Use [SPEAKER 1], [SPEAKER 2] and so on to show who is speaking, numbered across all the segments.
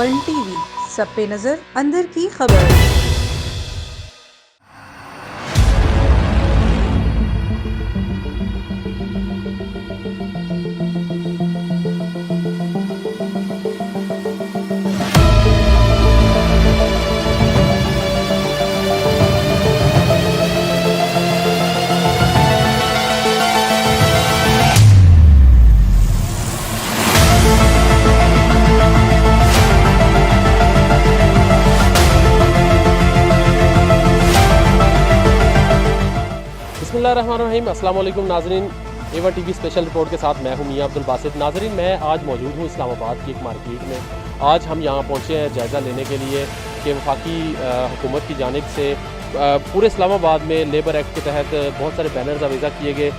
[SPEAKER 1] World TV, सब पे नजर, अंदर की खबर।
[SPEAKER 2] बिस्मिल्लाहिर्रहमानिर्रहीम, अस्सलाम वालेकुम नाज़रीन। एवा टीवी स्पेशल रिपोर्ट के साथ मैं हूं मियां अब्दुल बासित। नाज़रीन, मैं आज मौजूद हूं इस्लामाबाद की एक मार्केट में। आज हम यहां पहुंचे हैं जायज़ा लेने के लिए कि वफाकी हुकूमत की जानिब से पूरे इस्लामाबाद में लेबर एक्ट के तहत बहुत सारे बैनर्स आवेज़ा किए गए,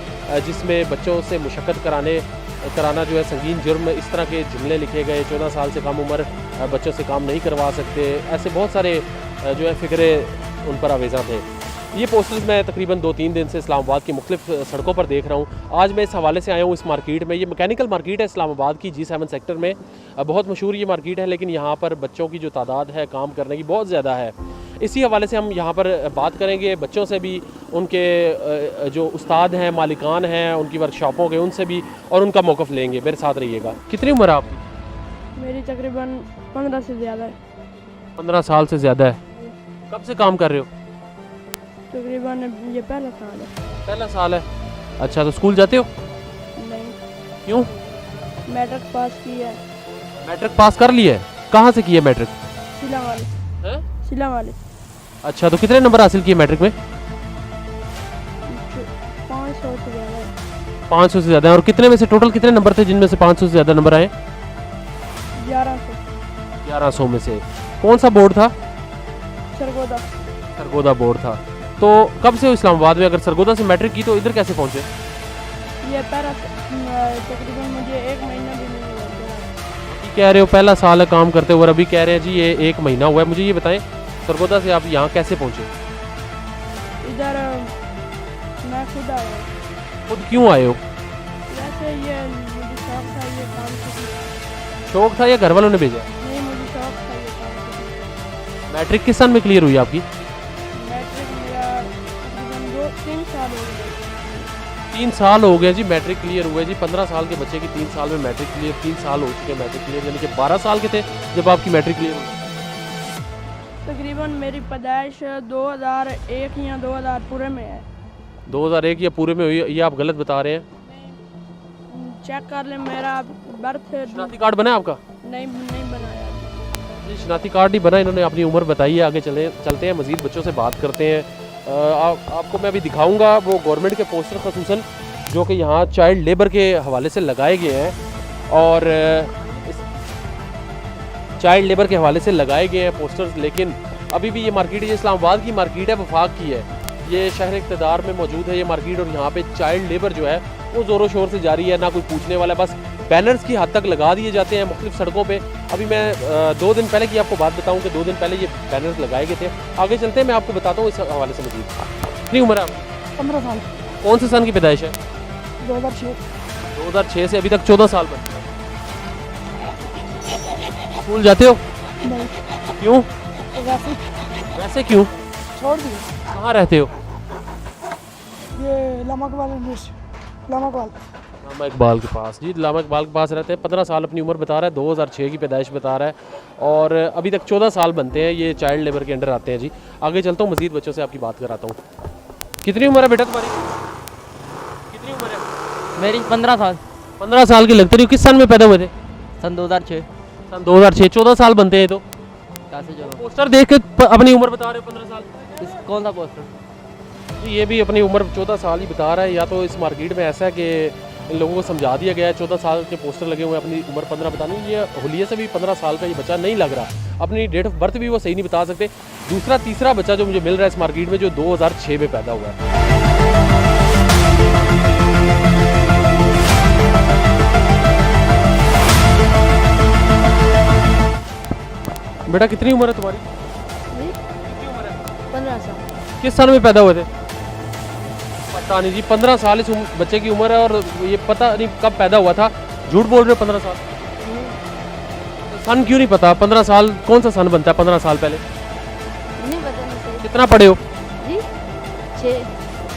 [SPEAKER 2] जिसमें बच्चों से मुशक्क़त कराना जो है संगीन जुर्म, इस तरह के जुमले लिखे गए। 14 साल से कम उम्र बच्चों से काम नहीं करवा सकते, ऐसे बहुत सारे जो है फ़िक्रे उन पर आवेज़ा थे। ये पोस्टर्स मैं तकरीबन 2-3 दिन से इस्लामाबाद की मुख्तलिफ सड़कों पर देख रहा हूँ। आज मैं इस हवाले से आया हूँ इस मार्केट में। ये मैकेनिकल मार्केट है इस्लामाबाद की, G7 सेक्टर में बहुत मशहूर ये मार्केट है, लेकिन यहाँ पर बच्चों की जो तादाद है काम करने की बहुत ज़्यादा है। इसी हवाले से हम यहाँ पर बात करेंगे बच्चों से भी, उनके जो उस्ताद हैं, मालिकान हैं उनकी वर्कशॉपों के, उनसे भी, और उनका मौक़िफ़ लेंगे। मेरे साथ रहिएगा। कितनी उम्र है आपकी?
[SPEAKER 3] मेरी तकरीबन 15 से ज़्यादा है।
[SPEAKER 2] 15 साल से ज़्यादा है। कब से काम कर रहे हो?
[SPEAKER 3] तकरीबन ये पहला साल है।
[SPEAKER 2] पहला साल है। अच्छा, तो स्कूल जाते हो?
[SPEAKER 3] नहीं।
[SPEAKER 2] क्यों?
[SPEAKER 3] मैट्रिक पास की है।
[SPEAKER 2] मैट्रिक पास कर लिया है? कहाँ से किया मैट्रिक?
[SPEAKER 3] सिला वाले।
[SPEAKER 2] हैं?
[SPEAKER 3] सिला वाले।
[SPEAKER 2] अच्छा, तो कितने नंबर हासिल किए मैट्रिक में?
[SPEAKER 3] 500 से ज़्यादा है।
[SPEAKER 2] 500 से ज़्यादा है। और कितने में से टोटल कितने नंबर थे जिनमें से 500 से ज़्यादा नंबर आए?
[SPEAKER 3] 1100।
[SPEAKER 2] 1100 में से। कौन सा बोर्ड था?
[SPEAKER 3] सरगोदा।
[SPEAKER 2] सरगोदा बोर्ड था। तो कब से हो इस्लामाबाद में? अगर सरगोदा से मैट्रिक की तो इधर कैसे पहुँचे?
[SPEAKER 3] ये पहला तकरीबन मुझे 1 महीना भी नहीं हुआ।
[SPEAKER 2] अभी कह रहे हो पहला साल है काम करते हुए, और अभी कह रहे हैं जी ये 1 महीना हुआ है। मुझे ये बताएं, सरगोदा से आप यहाँ कैसे पहुँचे?
[SPEAKER 3] इधर मैं खुद आया हूँ।
[SPEAKER 2] खुद क्यों आए हो?
[SPEAKER 3] वैसे ये मुझे शौक था ये काम से।
[SPEAKER 2] शौक था या घर वालों ने भेजा?
[SPEAKER 3] नहीं, मुझे शौक था ये काम से।
[SPEAKER 2] मैट्रिक किस सन में क्लियर हुई आपकी?
[SPEAKER 3] मैट्रिक मेरा तकरीबन 2-3 साल हो गए।
[SPEAKER 2] 3 साल हो गए जी मैट्रिक क्लियर हुए जी। 15 साल के बच्चे की 3 साल में मैट्रिक क्लियर, 3 साल हो चुके मैट्रिक क्लियर, यानी कि 12 साल के थे जब आपकी मैट्रिक क्लियर हुई।
[SPEAKER 3] तकरीबन मेरी पैदाइश 2001 या 2000 पूरे में है।
[SPEAKER 2] 2001 या पूरे में हुई? ये आप गलत बता रहे हैं।
[SPEAKER 3] चेक कर ले, मेरा बर्थ
[SPEAKER 2] शनाख्ती कार्ड बना है आपका?
[SPEAKER 3] नहीं बनाया।
[SPEAKER 2] जी, शनाख्ती कार्ड नहीं बना। इन्होंने अपनी उम्र बताई है। आगे चलते हैं, मज़ीद बच्चों से बात करते हैं। आपको मैं अभी दिखाऊंगा वो गवर्नमेंट के पोस्टर, खसूसन जो कि यहाँ चाइल्ड लेबर के हवाले से लगाए गए हैं, और चाइल्ड लेबर के हवाले से लगाए गए हैं पोस्टर्स। लेकिन अभी भी ये मार्केट, ये इस्लामाबाद की मार्केट है, वफाक की है, ये शहर इक़्तिदार में मौजूद है ये मार्केट, और यहाँ पे चाइल्ड लेबर जो है वो ज़ोरों शोर से जारी है। ना कोई पूछने वाला, बस बैनर्स की हद तक लगा दिए जाते हैं मुख्तलिफ सड़कों पे। अभी मैं 2 दिन पहले की आपको बात बताऊं कि 2 दिन पहले ये बैनर्स लगाए गए थे। आगे चलते हैं, मैं आपको बताता हूँ इस हवाले से मज़ीद। कितनी उम्र है आपकी?
[SPEAKER 3] 15 साल।
[SPEAKER 2] कौन से सन की पैदाइश है?
[SPEAKER 3] 2006।
[SPEAKER 2] 2006 से अभी तक 14 साल बन। स्कूल जाते हो?
[SPEAKER 3] नहीं।
[SPEAKER 2] क्यों?
[SPEAKER 3] वैसे
[SPEAKER 2] वैसे क्यों?
[SPEAKER 3] छोड़ दिए।
[SPEAKER 2] कहाँ रहते हो?
[SPEAKER 3] ये लामा
[SPEAKER 2] इकबाल के पास। जी, लामा इकबाल के पास रहते हैं। 15 साल अपनी उम्र बता रहा है, 2006 की पैदाइश बता रहा है, और अभी तक 14 साल बनते हैं। ये चाइल्ड लेबर के अंडर आते हैं जी। आगे चलता हूँ, मज़ीद बच्चों से आपकी बात कराता हूँ। कितनी उम्र है बेटा तुम्हारी? कितनी उम्र है?
[SPEAKER 4] मेरी 15 साल।
[SPEAKER 2] 15 साल की लगते रही हो। किस सन में पैदा हुए थे?
[SPEAKER 4] सन 2006।
[SPEAKER 2] सन 2006। 14 साल बनते हैं तो
[SPEAKER 4] कैसे चलो?
[SPEAKER 2] पोस्टर देख के अपनी उम्र बता रहे हो 15 साल?
[SPEAKER 4] कौन सा पोस्टर?
[SPEAKER 2] जी, ये भी अपनी उम्र 14 साल ही बता रहा है। या तो इस मार्केट में ऐसा है कि इन लोगों को समझा दिया गया है, 14 साल के पोस्टर लगे हुए हैं, अपनी उम्र 15 बतानी। ये हुलिये से भी 15 साल का ये बच्चा नहीं लग रहा, अपनी डेट ऑफ बर्थ भी वो सही नहीं बता सकते। दूसरा तीसरा बच्चा जो मुझे मिल रहा है इस मार्केट में, जो 2006 में पैदा हुआ है। बेटा कितनी उम्र है तुम्हारी? कितनी उम्र है?
[SPEAKER 3] 15 साल।
[SPEAKER 2] किस साल में पैदा हुए थे? पता नहीं जी। 15 साल इस बच्चे की उम्र है, और ये पता नहीं कब पैदा हुआ था। झूठ बोल रहे हो? 15 साल सन क्यों नहीं पता? 15 साल कौन सा सन बनता है 15 साल पहले?
[SPEAKER 5] नहीं पता नहीं सही
[SPEAKER 2] कितना पढ़े हो?
[SPEAKER 5] जी 6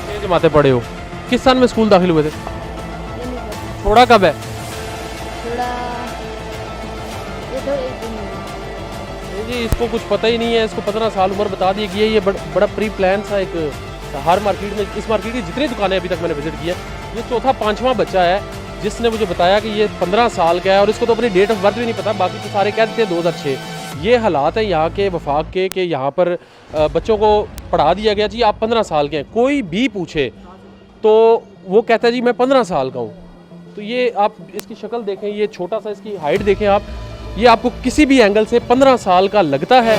[SPEAKER 2] 6 जमातें पढ़े हो। किस सन में स्कूल दाखिल हुए थे?
[SPEAKER 5] ये नहीं पता
[SPEAKER 2] छोड़ा कब है?
[SPEAKER 5] थोड़ा ये तो एक दिन हुआ।
[SPEAKER 2] जी इसको कुछ पता ही नहीं है, इसको 15 साल उम्र बता दी गई है। ये बड़ा प्री प्लान सा एक हर मार्केट में, इस मार्केट की जितनी दुकानें अभी तक मैंने विजिट की है, ये चौथा 5वां बच्चा है जिसने मुझे बताया कि ये 15 साल का है और इसको तो अपनी डेट ऑफ बर्थ भी नहीं पता। बाकी तो सारे कहते हैं 2006। ये हालात हैं यहाँ के वफाक के कि यहाँ पर बच्चों को पढ़ा दिया गया जी आप 15 साल के हैं। कोई भी पूछे तो वो कहता है जी मैं 15 साल का हूँ। तो ये आप इसकी शक्ल देखें, ये छोटा सा इसकी हाइट देखें आप, ये आपको किसी भी एंगल से 15 साल का लगता है।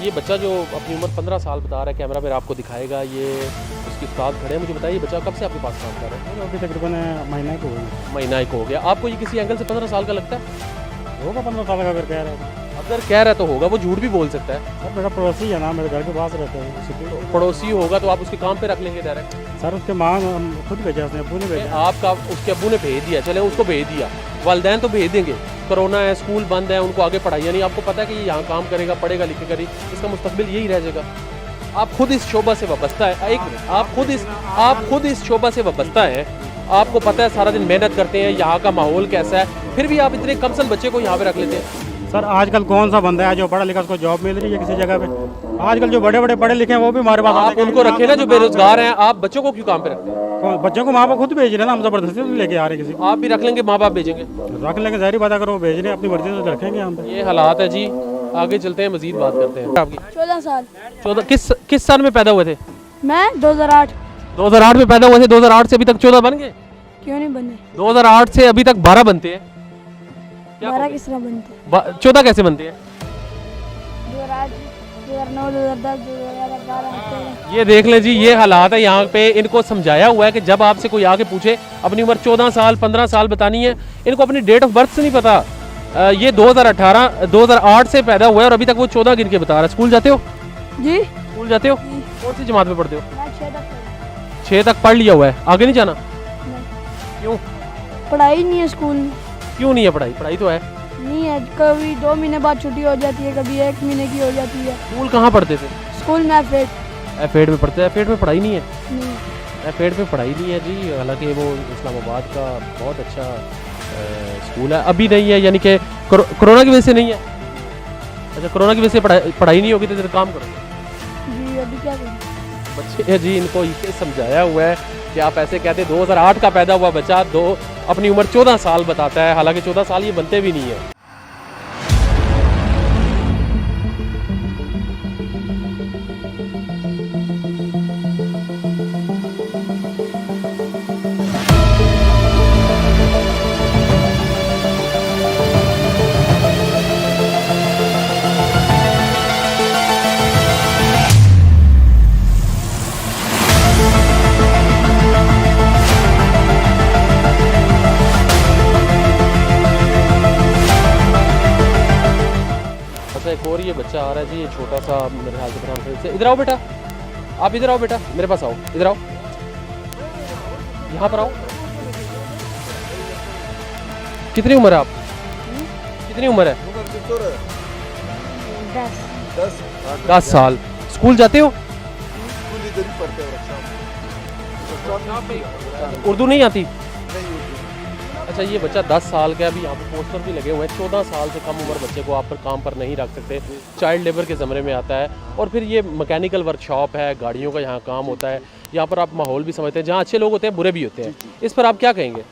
[SPEAKER 2] ये बच्चा जो अपनी उम्र 15 साल बता रहा है, कैमरा मेरा आपको दिखाएगा, ये उसके उस्ताद खड़े हैं। मुझे बताइए बच्चा कब से आपके पास काम कर रहा है?
[SPEAKER 6] अभी तकरीबन महीना को
[SPEAKER 2] महीना एक हो गया। आपको ये किसी एंगल से 15 साल का लगता है?
[SPEAKER 6] होगा 15 साल का अगर कह रहे हैं
[SPEAKER 2] अगर कह रहा है तो होगा, वो झूठ भी बोल सकता है।
[SPEAKER 6] सर। मेरा पड़ोसी है ना, मेरे घर के पास रहते हैं उसी पे।
[SPEAKER 2] पड़ोसी होगा तो आप उसके काम पे रख लेंगे डायरेक्ट?
[SPEAKER 6] सर उसके माँ खुद भेजा, उसने अबू ने भेजा।
[SPEAKER 2] आपका उसके अब्बू ने भेज दिया, चले उसको भेज दिया, वालिदैन तो भेज देंगे। कोरोना है, स्कूल बंद है, उनको आगे पढ़ाइयाँ नहीं। आपको पता है कि ये यहाँ काम करेगा, पढ़ेगा लिखेगा नहीं, इसका मुस्तकबिल यही रह जाएगा। आप खुद इस शोबा से वाबस्ता है। एक मिनट, आप खुद इस शोबा से वाबस्ता है। आपको पता है सारा दिन मेहनत करते हैं, यहाँ का माहौल कैसा है, फिर भी आप इतने कमसल बच्चे को यहाँ पे रख लेते हैं।
[SPEAKER 6] सर आजकल कौन सा बंदा है जो पढ़ा लिखा उसको जॉब मिल रही है किसी जगह पे? आजकल जो बड़े बड़े पढ़े लिखे हैं वो भी हमारे पास
[SPEAKER 2] आप
[SPEAKER 6] आते हैं।
[SPEAKER 2] उनको रखें ना जो बेरोजगार हैं। आप बच्चों को क्यों काम पे रखते हैं?
[SPEAKER 6] बच्चों को माँ बाप खुद भेज रहे हैं ना, हम जबरदस्ती तो लेके आ रहे हैं किसी
[SPEAKER 2] आप भी रख लेंगे, माँ बाप भेजेंगे।
[SPEAKER 6] को। रख लेंगे, ज़ाहिर बात करो, वो भेज रहे हैं, अपनी मर्जी से रखेंगे हम पे।
[SPEAKER 2] ये हालात है जी। आगे चलते हैं, मजीद बात करते हैं। आपकी
[SPEAKER 3] 14 साल
[SPEAKER 2] 14 किस साल में पैदा हुए थे?
[SPEAKER 3] मैं 2008
[SPEAKER 2] 2008 में पैदा हुए थे। 2008 से अभी तक 14 बन गए?
[SPEAKER 3] क्यों नहीं बने?
[SPEAKER 2] 2008 से अभी तक 12 बनते हैं।
[SPEAKER 3] 12 किस तरह बनते?
[SPEAKER 2] 14 कैसे बनते हैं?
[SPEAKER 3] 2008 2009 2010 2011
[SPEAKER 2] ये देख लें जी, ये हालात है यहाँ पे। इनको समझाया हुआ है कि जब आपसे कोई आके पूछे अपनी उम्र 14 साल 15 साल बतानी है, इनको अपनी डेट ऑफ बर्थ से नहीं पता। ये 2008 से पैदा हुआ है और अभी तक वो 14 गिन के बता रहा है। स्कूल जाते हो?
[SPEAKER 3] जी
[SPEAKER 2] स्कूल जाते हो? कौन सी जमात में पढ़ते हो?
[SPEAKER 3] मैं 6 तक पढ़ा।
[SPEAKER 2] 6 तक पढ़ लिया हुआ है, आगे नहीं जाना?
[SPEAKER 3] नहीं।
[SPEAKER 2] क्यों?
[SPEAKER 3] पढ़ाई नहीं है स्कूल में।
[SPEAKER 2] क्यों नहीं है पढ़ाई? पढ़ाई तो है।
[SPEAKER 3] नहीं है, कभी 2 महीने बाद छुट्टी हो जाती है, कभी 1 महीने की हो जाती है।
[SPEAKER 2] स्कूल कहाँ पढ़ते थे?
[SPEAKER 3] स्कूल में फेट
[SPEAKER 2] एफेड में पढ़ते हैं। एफेड में पढ़ाई नहीं है?
[SPEAKER 3] नहीं।
[SPEAKER 2] एफेड में पढ़ाई नहीं है जी। हालांकि वो इस्लामाबाद का बहुत अच्छा स्कूल है। अभी नहीं है, यानी कि कोरोना की वजह से नहीं है। अच्छा, कोरोना की वजह से पढ़ाई नहीं होगी तो काम करो
[SPEAKER 3] जी। अभी क्या करें?
[SPEAKER 2] बच्चे जी, इनको ये समझाया हुआ है कि आप ऐसे कहते 2008 का पैदा हुआ बच्चा अपनी उम्र 14 साल बताता है, हालांकि 14 साल ये बनते भी नहीं है। एक और ये बच्चा आ रहा है जी, ये छोटा सा, मेरे ख्याल से फरहान से। इधर आओ बेटा, आप इधर आओ बेटा, मेरे पास आओ, इधर आओ, यहाँ पर आओ। कितनी उम्र है आप? कितनी उम्र है? 10 साल। स्कूल जाते हो? उर्दू नहीं आती? अच्छा, ये बच्चा 10 साल का है। अभी यहाँ पे पोस्टर भी लगे हुए हैं, 14 साल से कम उम्र बच्चे को आप पर काम पर नहीं रख सकते, चाइल्ड लेबर के ज़मरे में आता है। और फिर ये मैकेनिकल वर्कशॉप है, गाड़ियों का यहाँ काम होता है। यहाँ पर आप माहौल भी समझते हैं, जहाँ अच्छे लोग होते हैं बुरे भी होते हैं। इस पर आप क्या कहेंगे?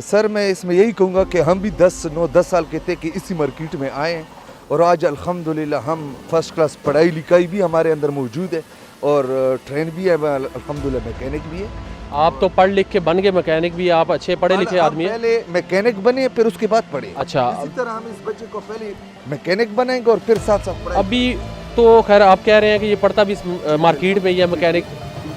[SPEAKER 7] सर मैं इसमें यही कहूँगा कि हम भी 9-10 साल के थे कि इसी मार्केट में आए और आज अल्हम्दुलिल्लाह हम फर्स्ट क्लास पढ़ाई लिखाई भी हमारे अंदर मौजूद है और ट्रेन भी है, अल्हम्दुलिल्लाह मैकेनिक भी है।
[SPEAKER 2] आप तो पढ़ लिख के बन गए मैकेनिक भी, आप अच्छे पढ़े लिखे आदमी हैं।
[SPEAKER 7] पहले मैकेनिक बने फिर उसके बाद पढ़े।
[SPEAKER 2] अच्छा,
[SPEAKER 7] इसी तरह हम इस बच्चे को पहले मैकेनिक बनाएंगे और फिर साथ साथ पढ़ाएंगे।
[SPEAKER 2] अभी तो खैर आप कह रहे हैं कि ये पढ़ता भी मार्केट में ही है मैकेनिक,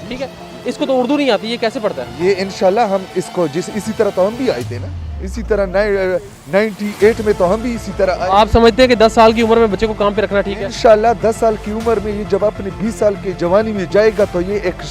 [SPEAKER 2] ठीक है। इसको तो उर्दू नहीं आती, ये कैसे पढ़ता है?
[SPEAKER 7] ये इंशाल्लाह हम इसको इसी तरह तो हम भी आए थे ना, इसी तरह 98 में तो हम भी इसी तरह आए।
[SPEAKER 2] आप समझते हैं कि 10 साल की उम्र में बच्चे को काम पे रखना ठीक है?
[SPEAKER 7] इंशाल्लाह 10 साल की उम्र में ये जब अपने 20 साल की जवानी में जाएगा तो ये एक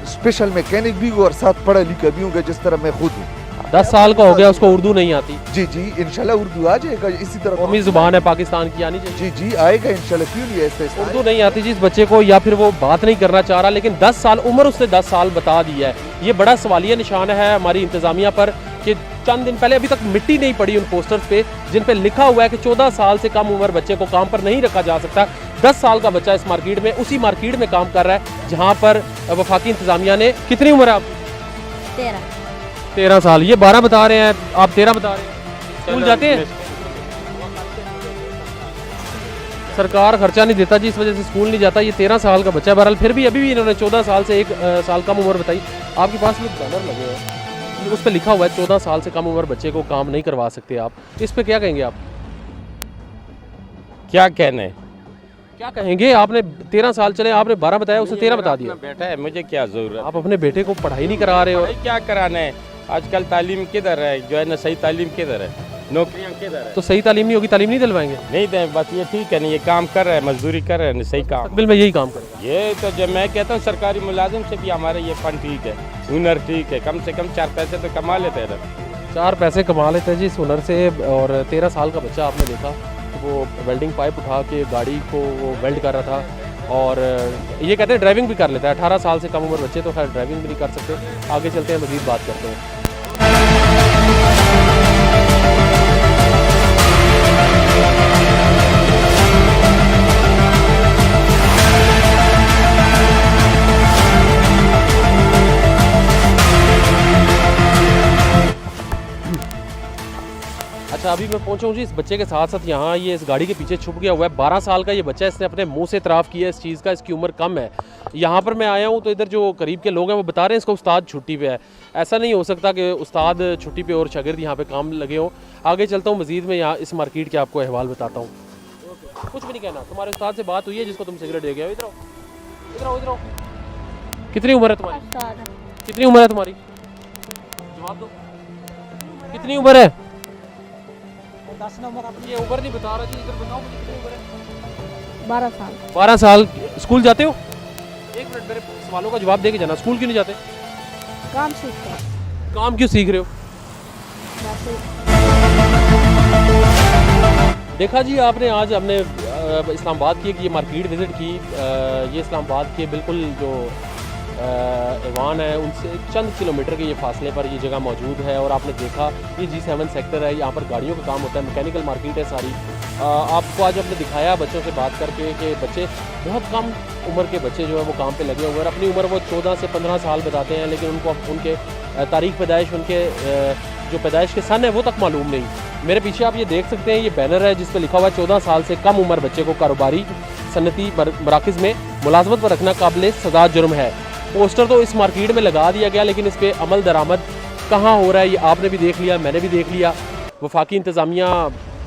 [SPEAKER 7] स्पेशल मैकेनिक भी और साथ पढ़ा लिखा भी होगा, जिस तरह मैं खुद हूँ।
[SPEAKER 2] 10 साल का हो गया, उसको उर्दू नहीं आती।
[SPEAKER 7] जी जी इंशाल्लाह उर्दू आ जाएगा इसी तरह।
[SPEAKER 2] कौमी ज़ुबान है पाकिस्तान की, आनी चाहिए।
[SPEAKER 7] जी जी आएगा इंशाल्लाह, क्यों नहीं ऐसे।
[SPEAKER 2] उर्दू नहीं आती जिस बच्चे को, या फिर वो बात नहीं करना चाह रहा, लेकिन 10 साल उम्र उसने 10 साल बता दी है। ये बड़ा सवालिया निशान है हमारी इंतज़ामिया पर कि चंद दिन पहले अभी तक मिट्टी नहीं पड़ी उन पोस्टर्स पे जिन पे लिखा हुआ है कि 14 साल से कम उम्र बच्चे को काम पर नहीं रखा जा सकता। 10 साल का बच्चा इस मार्केट में, उसी मार्केट में काम कर रहा है जहाँ पर वफाकी इंतज़ामिया ने, कितनी उम्र है आपकी? 13 साल। ये 12 बता रहे हैं, आप 13 बता रहे हैं। स्कूल जाते हैं? सरकार खर्चा नहीं देता जी, इस वजह से स्कूल नहीं जाता। ये 13 साल का बच्चा है। बहरहाल फिर भी अभी भी इन्होंने 14 साल से 1 साल कम उम्र बताई। आपके पास ये बैनर लगे हैं, उस पर लिखा हुआ है 14 साल से कम उम्र बच्चे को काम नहीं करवा सकते आप। इस पे क्या कहेंगे आप?
[SPEAKER 8] क्या कहने,
[SPEAKER 2] क्या कहेंगे? आपने 13 साल चले, आपने 12 बताया, उसने 13 बता दिया।
[SPEAKER 8] बेटा है, मुझे क्या जरूरत।
[SPEAKER 2] आप अपने बेटे को पढ़ाई नहीं करा रहे हो।
[SPEAKER 8] भाई क्या कराना है, आजकल तालीम किधर है, जो है ना सही तालीम किधर है, नौकरियां किधर है।
[SPEAKER 2] तो सही तालीम नहीं होगी, तालीम नहीं दिलवाएंगे?
[SPEAKER 8] नहीं दें, बस ये ठीक है, नहीं ये काम कर रहे हैं, मजदूरी कर रहे हैं, सही काम।
[SPEAKER 2] बिल में यही काम करेगा।
[SPEAKER 8] ये तो जब मैं कहता हूँ सरकारी मुलाजिम से भी हमारे ये फंड ठीक है, हुनर ठीक है, कम से कम 4 पैसे तो कमा लेते हैं।
[SPEAKER 2] 4 पैसे कमा लेते हैं जी इस हुनर से। और 13 साल का बच्चा आपने देखा, वो वेल्डिंग पाइप उठा के गाड़ी को वो वेल्ड कर रहा था। और ये कहते हैं ड्राइविंग भी कर लेता है। 18 साल से कम उम्र बच्चे तो खैर ड्राइविंग भी नहीं कर सकते। आगे चलते हैं, मज़ीद बात करते हैं। अच्छा, अभी मैं पहुंचा हूँ जी इस बच्चे के साथ साथ। यहाँ ये इस गाड़ी के पीछे छुप गया हुआ है। 12 साल का ये बच्चा है, इसने अपने मुंह से इतराफ़ किया इस चीज़ का, इसकी उम्र कम है। यहाँ पर मैं आया हूँ तो इधर जो करीब के लोग हैं वो बता रहे हैं इसका उस्ताद छुट्टी पे है। ऐसा नहीं हो सकता कि उस्ताद छुट्टी पे और शागिर्द यहाँ पे काम लगे हों। आगे चलता हूँ, मज़ीद में यहाँ इस मार्केट के आपको अहवाल बताता हूँ। कुछ भी नहीं कहना। तुम्हारे उस्ताद से बात हुई है जिसको तुम सिगरेट दे गया? इधर आओ, इधर आओ, इधर आओ। कितनी उम्र है तुम्हारी? कितनी उम्र है तुम्हारी? जवाब दो, कितनी उम्र है? ये उम्र नहीं बता रहा जी, इधर बताओ मुझे कितनी उम्र है?
[SPEAKER 3] 12 साल।
[SPEAKER 2] 12 साल। स्कूल जाते हो? एक मिनट, मेरे सवालों का जवाब दे के जाना। स्कूल क्यों नहीं जाते?
[SPEAKER 3] काम सीखते हैं।
[SPEAKER 2] काम क्यों सीख रहे हो? देखा जी आपने, आज हमने इस्लामाबाद की ये मार्केट विज़िट की। ये इस्लामाबाद के बिल्कुल जो ऐवान है उनसे चंद किलोमीटर के ये फासले पर ये जगह मौजूद है। और आपने देखा ये G7 सेक्टर है, यहाँ पर गाड़ियों का काम होता है, मैकेनिकल मार्केट है सारी। आपको आज हमने दिखाया बच्चों से बात करके कि बच्चे बहुत कम उम्र के बच्चे जो है वो काम पे लगे हुए हैं। अपनी उम्र वो 14 से 15 साल बताते हैं, लेकिन उनको उनके तारीख पैदाइश, उनके जो पैदाइश के सन है वो तक मालूम नहीं। मेरे पीछे आप ये देख सकते हैं, ये बैनर है जिस पर लिखा हुआ है 14 साल से कम उम्र बच्चे को कारोबारी सनती मराकज़ में मुलाजमत पर रखना काबिल सज़ा जुर्म है। पोस्टर तो इस मार्केट में लगा दिया गया, लेकिन इस पर अमल दरामद कहाँ हो रहा है ये आपने भी देख लिया, मैंने भी देख लिया। वफाकी इंतज़ामिया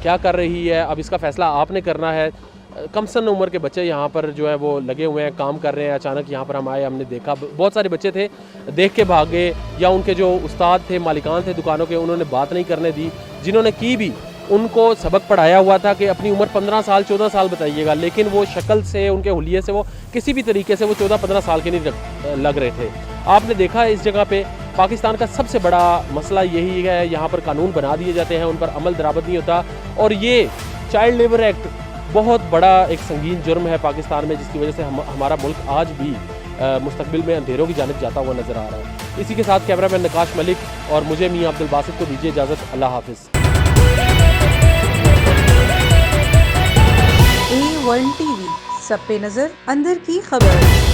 [SPEAKER 2] क्या कर रही है, अब इसका फ़ैसला आपने करना है। कम सन उम्र के बच्चे यहाँ पर जो है वो लगे हुए हैं, काम कर रहे हैं। अचानक यहाँ पर हम आए, हमने देखा बहुत सारे बच्चे थे, देख के भाग गए, या उनके जो उस्ताद थे, मालिकान थे दुकानों के, उन्होंने बात नहीं करने दी। जिन्होंने की भी उनको सबक पढ़ाया हुआ था कि अपनी उम्र 15 साल 14 साल बताइएगा, लेकिन वो शक्ल से, उनके हुलिये से वो किसी भी तरीके से वो 14-15 साल के नहीं लग रहे थे। आपने देखा इस जगह पे पाकिस्तान का सबसे बड़ा मसला यही है, यहाँ पर कानून बना दिए जाते हैं, उन पर अमल दरामद नहीं होता। और ये चाइल्ड लेबर एक्ट बहुत बड़ा एक संगीन जुर्म है पाकिस्तान में, जिसकी वजह से हमारा मुल्क आज भी मुस्तकबिल में अंधेरों की जानिब जाता हुआ नज़र आ रहा है। इसी के साथ कैमरामैन नकाश मलिक और मुझे मियां अब्दुल बासित को दीजिए इजाज़त। अल्लाह हाफिज़।
[SPEAKER 1] A1 TV, सब पे नजर, अंदर की खबर।